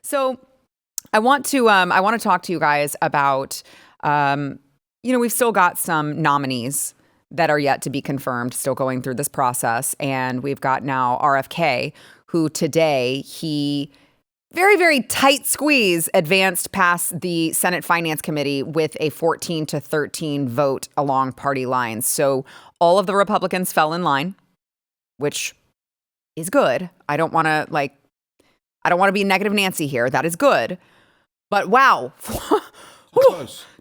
So I want to talk to you guys about, we've still got some nominees that are yet to be confirmed, still going through this process. And we've got now RFK, who today he very, very tight squeeze advanced past the Senate Finance Committee with a 14-13 vote along party lines. So all of the Republicans fell in line, which is good. I don't want to be negative Nancy here. That is good. But wow.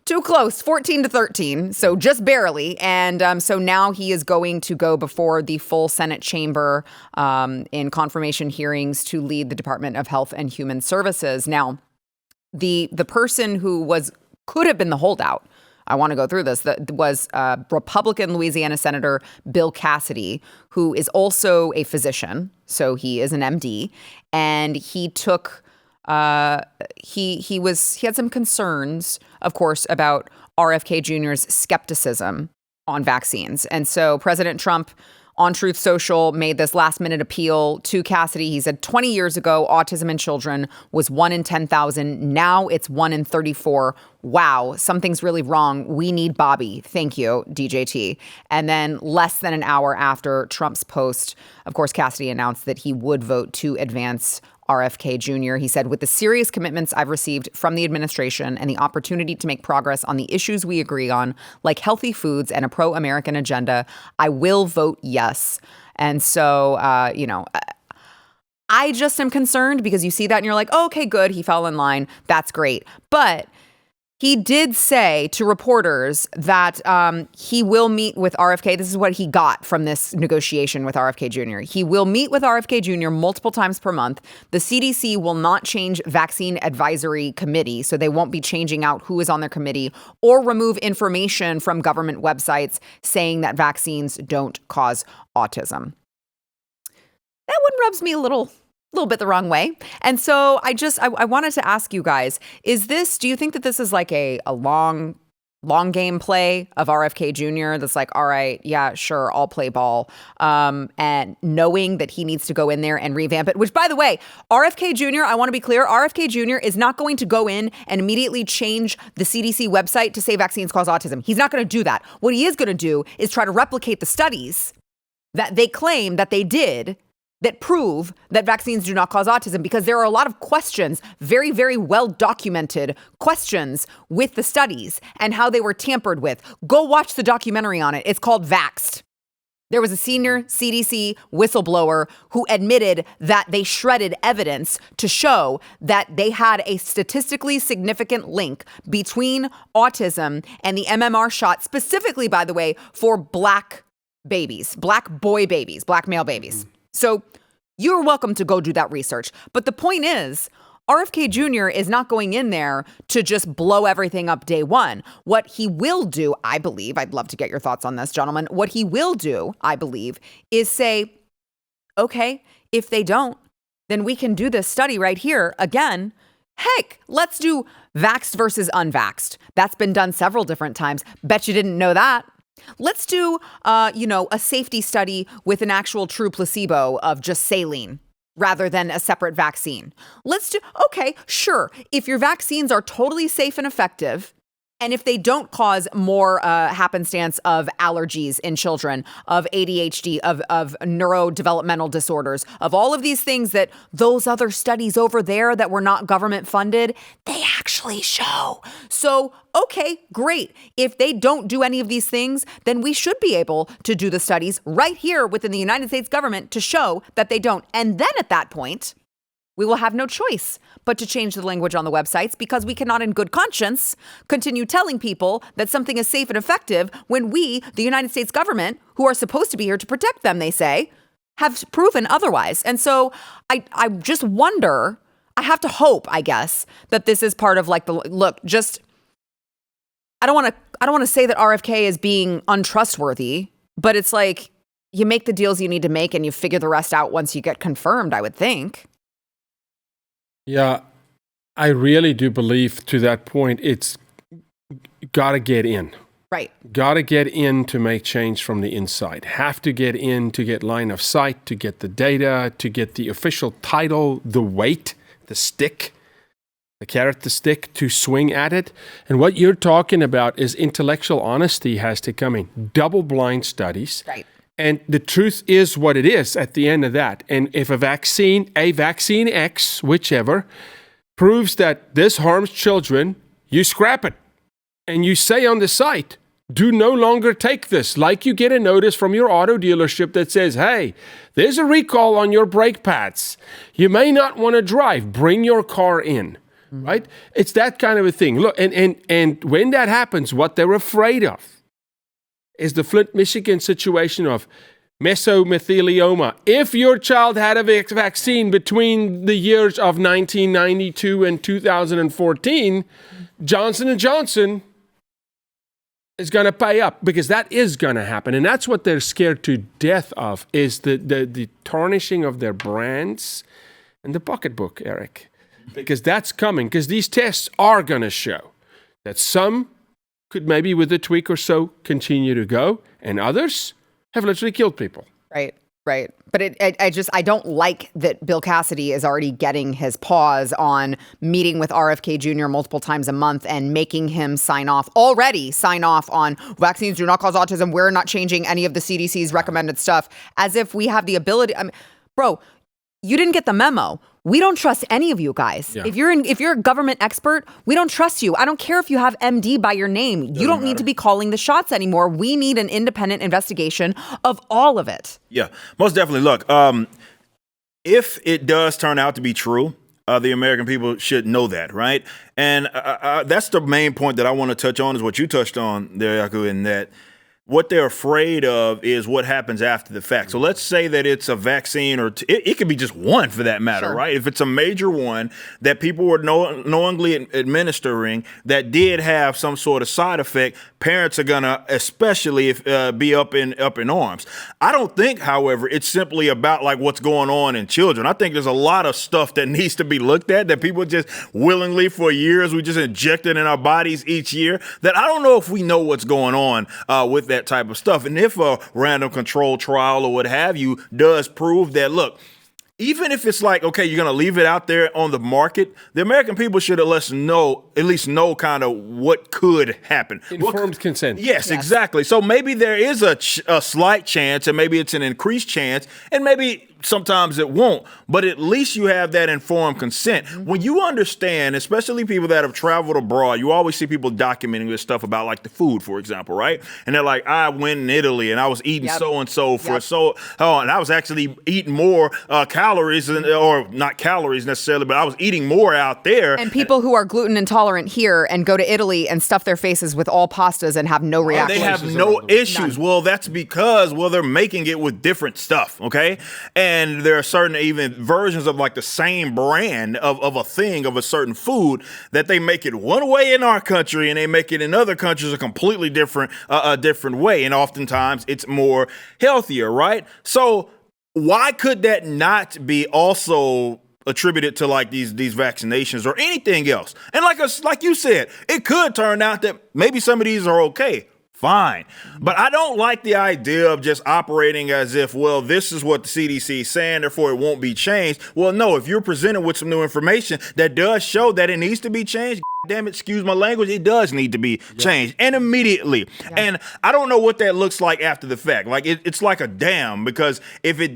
Too close, 14-13, so just barely. And so now he is going to go before the full Senate chamber in confirmation hearings to lead the Department of Health and Human Services. Now, the person who could have been the holdout, I want to go through this, that was Republican Louisiana Senator Bill Cassidy, who is also a physician, so he is an MD, and he took... He had some concerns, of course, about RFK Jr.'s skepticism on vaccines. And so President Trump on Truth Social made this last minute appeal to Cassidy. He said 20 years ago, autism in children was 1 in 10,000. Now it's 1 in 34. Wow, something's really wrong. We need Bobby. Thank you, DJT. And then less than an hour after Trump's post, of course, Cassidy announced that he would vote to advance RFK Jr. He said, with the serious commitments I've received from the administration and the opportunity to make progress on the issues we agree on, like healthy foods and a pro-American agenda, I will vote yes. And so, I just am concerned because you see that and you're like, oh, okay, good. He fell in line. That's great. But he did say to reporters that he will meet with RFK. This is what he got from this negotiation with RFK Jr. He will meet with RFK Jr. multiple times per month. The CDC will not change vaccine advisory committee, so they won't be changing out who is on their committee or remove information from government websites saying that vaccines don't cause autism. That one rubs me a little bit the wrong way. And so I wanted to ask you guys, do you think that this is like a long game play of RFK Jr. that's like, all right, yeah, sure, I'll play ball. And knowing that he needs to go in there and revamp it, which by the way, RFK Jr., I want to be clear, RFK Jr. is not going to go in and immediately change the CDC website to say vaccines cause autism. He's not going to do that. What he is going to do is try to replicate the studies that they claim that they did that prove that vaccines do not cause autism, because there are a lot of questions, very, very well documented questions with the studies and how they were tampered with. Go watch the documentary on it. It's called Vaxxed. There was a senior CDC whistleblower who admitted that they shredded evidence to show that they had a statistically significant link between autism and the MMR shot, specifically, by the way, for black babies, black boy babies, black male babies. So you're welcome to go do that research. But the point is, RFK Jr. is not going in there to just blow everything up day one. What he will do, I believe, I'd love to get your thoughts on this, gentlemen. What he will do, I believe, is say, okay, if they don't, then we can do this study right here again. Heck, let's do vaxxed versus unvaxxed. That's been done several different times. Bet you didn't know that. Let's do, a safety study with an actual true placebo of just saline rather than a separate vaccine. Okay, sure. If your vaccines are totally safe and effective, and if they don't cause more happenstance of allergies in children, of ADHD, of neurodevelopmental disorders, of all of these things that those other studies over there that were not government funded, they actually show. So, okay, great. If they don't do any of these things, then we should be able to do the studies right here within the United States government to show that they don't. And then at that point, we will have no choice but to change the language on the websites, because we cannot in good conscience continue telling people that something is safe and effective when we, the United States government, who are supposed to be here to protect them, they say, have proven otherwise. And so I just wonder, I have to hope, I guess, that this is part of like the look, just I don't want to say that RFK is being untrustworthy, but it's like you make the deals you need to make and you figure the rest out once you get confirmed, I would think. Yeah, I really do believe to that point, it's got to get in. Right. Got to get in to make change from the inside. Have to get in to get line of sight, to get the data, to get the official title, the weight, the stick the carrot, the stick to swing at it. And what you're talking about is intellectual honesty has to come in. Double-blind studies. Right. And the truth is what it is at the end of that. And if a vaccine X, whichever, proves that this harms children, you scrap it. And you say on the site, do no longer take this. Like you get a notice from your auto dealership that says, hey, there's a recall on your brake pads. You may not want to drive. Bring your car in. Right? It's that kind of a thing. Look, and when that happens, what they're afraid of is the Flint, Michigan situation of mesothelioma. If your child had a vaccine between the years of 1992 and 2014, Johnson & Johnson is going to pay up, because that is going to happen. And that's what they're scared to death of, is the tarnishing of their brands and the pocketbook, Eric. Because that's coming, because these tests are going to show that some could maybe with a tweak or so continue to go, and others have literally killed people. Right. But I don't like that Bill Cassidy is already getting his paws on meeting with RFK Jr. multiple times a month and making him sign off on vaccines do not cause autism. We're not changing any of the CDC's recommended stuff, as if we have the ability. I mean, bro, you didn't get the memo. We don't trust any of you guys. Yeah. If you're a government expert, we don't trust you. I don't care if you have MD by your name. You don't need to be calling the shots anymore. We need an independent investigation of all of it. Yeah, most definitely. Look, if it does turn out to be true, the American people should know that, right? And that's the main point that I want to touch on, is what you touched on there, Jaco, in that what they're afraid of is what happens after the fact. So let's say that it's a vaccine, or it could be just one for that matter, right? If it's a major one that people were knowingly administering that did have some sort of side effect, parents are gonna especially be up in arms. I don't think, however, it's simply about like what's going on in children. I think there's a lot of stuff that needs to be looked at that people just willingly for years we just injected in our bodies each year, that I don't know if we know what's going on with that type of stuff. And if a random control trial or what have you does prove that, look, even if it's like, okay, you're going to leave it out there on the market, the American people should at least know kind of what could happen. Informed consent. Yes, exactly. So maybe there is a slight chance, and maybe it's an increased chance, and maybe sometimes it won't, but at least you have that informed consent. When you understand, especially people that have traveled abroad, you always see people documenting this stuff about like the food, for example, right? And they're like, I went in Italy and I was eating so-and-so for and I was actually eating more calories, or not calories necessarily, but I was eating more out there. And people who are gluten intolerant here and go to Italy and stuff their faces with all pastas and have no reaction. They have no issues. None. Well, that's because, they're making it with different stuff, okay? And there are certain even versions of like the same brand of a thing, of a certain food, that they make it one way in our country and they make it in other countries a completely different way. And oftentimes it's more healthier, right? So why could that not be also attributed to like these vaccinations or anything else? And like you said, it could turn out that maybe some of these are okay. Fine. But I don't like the idea of just operating as if, well, this is what the CDC is saying, therefore it won't be changed. Well, no, if you're presented with some new information that does show that it needs to be changed, damn it, excuse my language, it does need to be changed, and immediately. And I don't know what that looks like after the fact. Like it's like a dam, because if we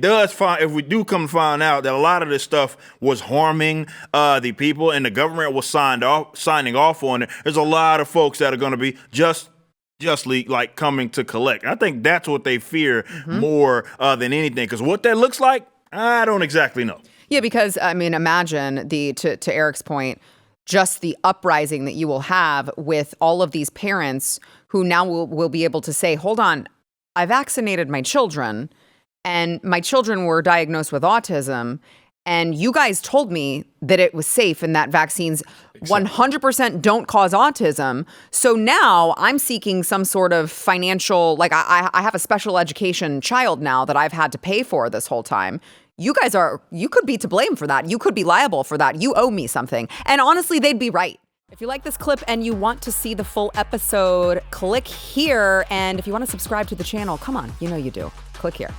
do come to find out that a lot of this stuff was harming the people and the government was signing off on it, there's a lot of folks that are going to be justly like coming to collect. I think that's what they fear more than anything, because what that looks like, I don't exactly know. Yeah, because I mean, imagine to Eric's point, just the uprising that you will have with all of these parents who now will be able to say, hold on, I vaccinated my children and my children were diagnosed with autism, and you guys told me that it was safe and that vaccines 100% don't cause autism. So now I'm seeking some sort of financial, like I have a special education child now that I've had to pay for this whole time. You could be to blame for that. You could be liable for that. You owe me something. And honestly, they'd be right. If you like this clip and you want to see the full episode, click here. And if you want to subscribe to the channel, come on, you know you do. Click here.